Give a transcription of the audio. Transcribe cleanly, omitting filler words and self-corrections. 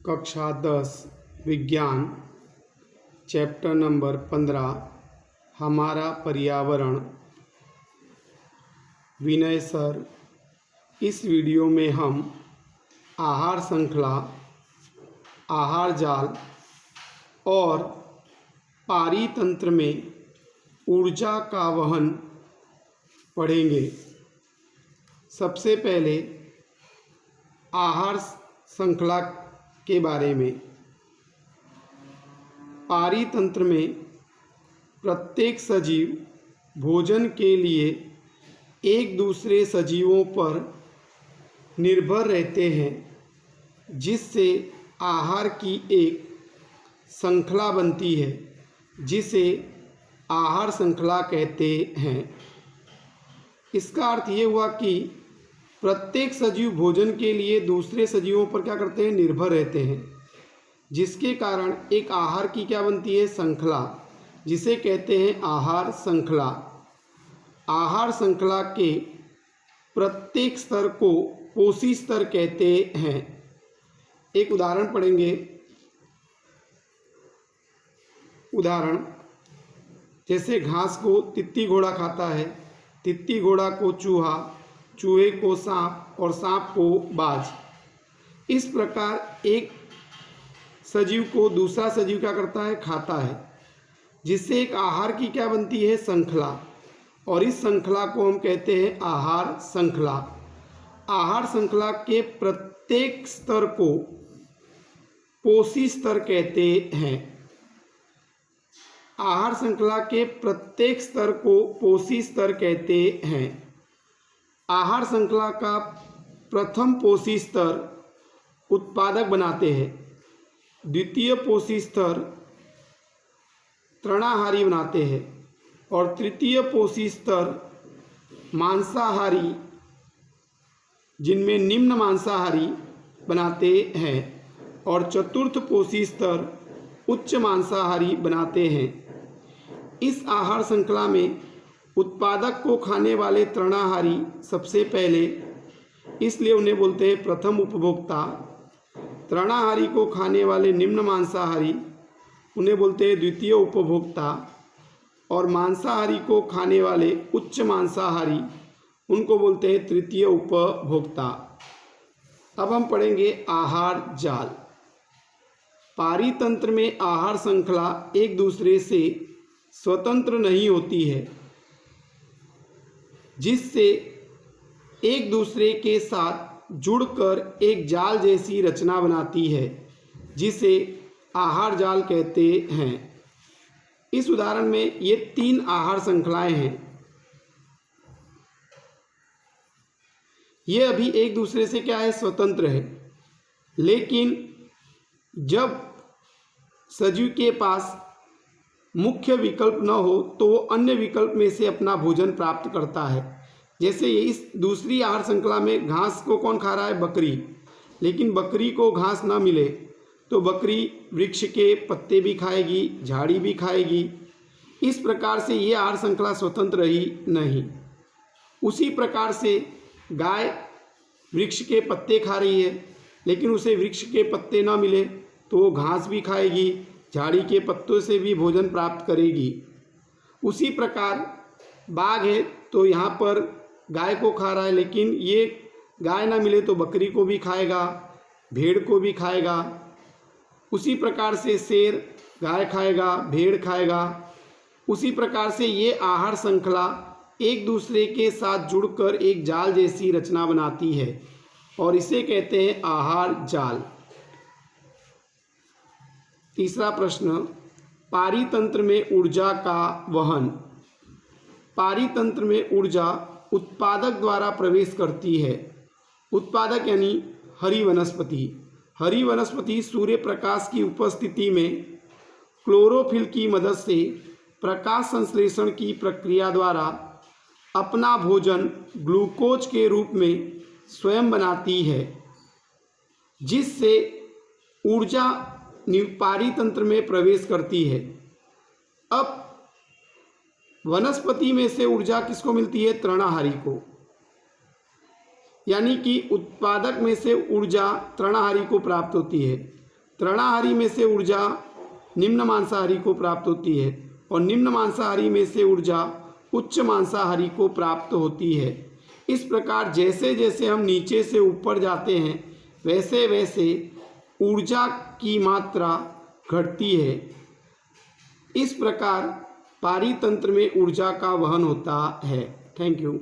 कक्षा 10 विज्ञान chapter number 15 हमारा पर्यावरण। विनय सर, इस वीडियो में हम आहार श्रृंखला, आहार जाल और पारितंत्र में ऊर्जा का वहन पढ़ेंगे। सबसे पहले आहार श्रृंखला के बारे में। पारितंत्र में प्रत्येक सजीव भोजन के लिए एक दूसरे सजीवों पर निर्भर रहते हैं, जिससे आहार की एक श्रृंखला बनती है, जिसे आहार श्रृंखला कहते हैं। इसका अर्थ ये हुआ कि प्रत्येक सजीव भोजन के लिए दूसरे सजीवों पर क्या करते हैं, निर्भर रहते हैं, जिसके कारण एक आहार की क्या बनती है, श्रृंखला, जिसे कहते हैं आहार श्रृंखला। आहार श्रृंखला के प्रत्येक स्तर को पोषी स्तर कहते हैं। एक उदाहरण पढ़ेंगे। उदाहरण जैसे घास को तित्ती घोड़ा खाता है, तित्ती घोड़ा को चूहा, चूहे को सांप और सांप को बाज। इस प्रकार एक सजीव को दूसरा सजीव क्या करता है, खाता है, जिससे एक आहार की क्या बनती है, श्रृंखला, और इस श्रृंखला को हम कहते हैं आहार श्रृंखला। आहार श्रृंखला के प्रत्येक स्तर को पोषी स्तर कहते हैं। आहार श्रृंखला के प्रत्येक स्तर को पोषी स्तर कहते हैं। आहार श्रृंखला का प्रथम पोषी स्तर उत्पादक बनाते हैं, द्वितीय पोषी स्तर तृणाहारी बनाते हैं और तृतीय पोषी स्तर मांसाहारी, जिनमें निम्न मांसाहारी बनाते हैं, और चतुर्थ पोषी स्तर उच्च मांसाहारी बनाते हैं। इस आहार श्रृंखला में उत्पादक को खाने वाले तृणाहारी सबसे पहले, इसलिए उन्हें बोलते हैं प्रथम उपभोक्ता। तृणाहारी को खाने वाले निम्न मांसाहारी, उन्हें बोलते हैं द्वितीय उपभोक्ता, और मांसाहारी को खाने वाले उच्च मांसाहारी, उनको बोलते हैं तृतीय उपभोक्ता। अब हम पढ़ेंगे आहार जाल। पारितंत्र में आहार श्रृंखला एक दूसरे से स्वतंत्र नहीं होती है, जिससे एक दूसरे के साथ जुड़कर एक जाल जैसी रचना बनाती है, जिसे आहार जाल कहते हैं। इस उदाहरण में ये 3 आहार श्रृंखलाएं हैं। ये अभी एक दूसरे से क्या है, स्वतंत्र है, लेकिन जब सजीव के पास मुख्य विकल्प न हो तो वो अन्य विकल्प में से अपना भोजन प्राप्त करता है। जैसे ये इस दूसरी आहार श्रृंखला में घास को कौन खा रहा है, बकरी, लेकिन बकरी को घास न मिले तो बकरी वृक्ष के पत्ते भी खाएगी, झाड़ी भी खाएगी। इस प्रकार से ये आहार श्रृंखला स्वतंत्र रही नहीं। उसी प्रकार से गाय वृक्ष के पत्ते खा रही है, लेकिन उसे वृक्ष के पत्ते न मिले तो वो घास भी खाएगी, झाड़ी के पत्तों से भी भोजन प्राप्त करेगी। उसी प्रकार बाघ है तो यहाँ पर गाय को खा रहा है, लेकिन ये गाय ना मिले तो बकरी को भी खाएगा, भेड़ को भी खाएगा। उसी प्रकार से शेर गाय खाएगा, भेड़ खाएगा। उसी प्रकार से ये आहार श्रृंखला एक दूसरे के साथ जुड़कर एक जाल जैसी रचना बनाती है, और इसे कहते हैं आहार जाल। तीसरा प्रश्न, पारितंत्र में ऊर्जा का वहन। पारितंत्र में ऊर्जा उत्पादक द्वारा प्रवेश करती है। उत्पादक यानी हरी वनस्पति। हरी वनस्पति सूर्य प्रकाश की उपस्थिति में क्लोरोफिल की मदद से प्रकाश संश्लेषण की प्रक्रिया द्वारा अपना भोजन ग्लूकोज के रूप में स्वयं बनाती है, जिससे ऊर्जा पारितंत्र में प्रवेश करती है। अब वनस्पति में से ऊर्जा किसको मिलती है, तृणाहारी को। यानी कि उत्पादक में से ऊर्जा तृणाहारी को प्राप्त होती है तृणाहारी में से ऊर्जा निम्न मांसाहारी को प्राप्त होती है और निम्न मांसाहारी में से ऊर्जा उच्च मांसाहारी को प्राप्त होती है। इस प्रकार जैसे जैसे हम नीचे से ऊपर जाते हैं वैसे वैसे ऊर्जा की मात्रा घटती है। इस प्रकार पारितंत्र में ऊर्जा का वहन होता है। Thank you.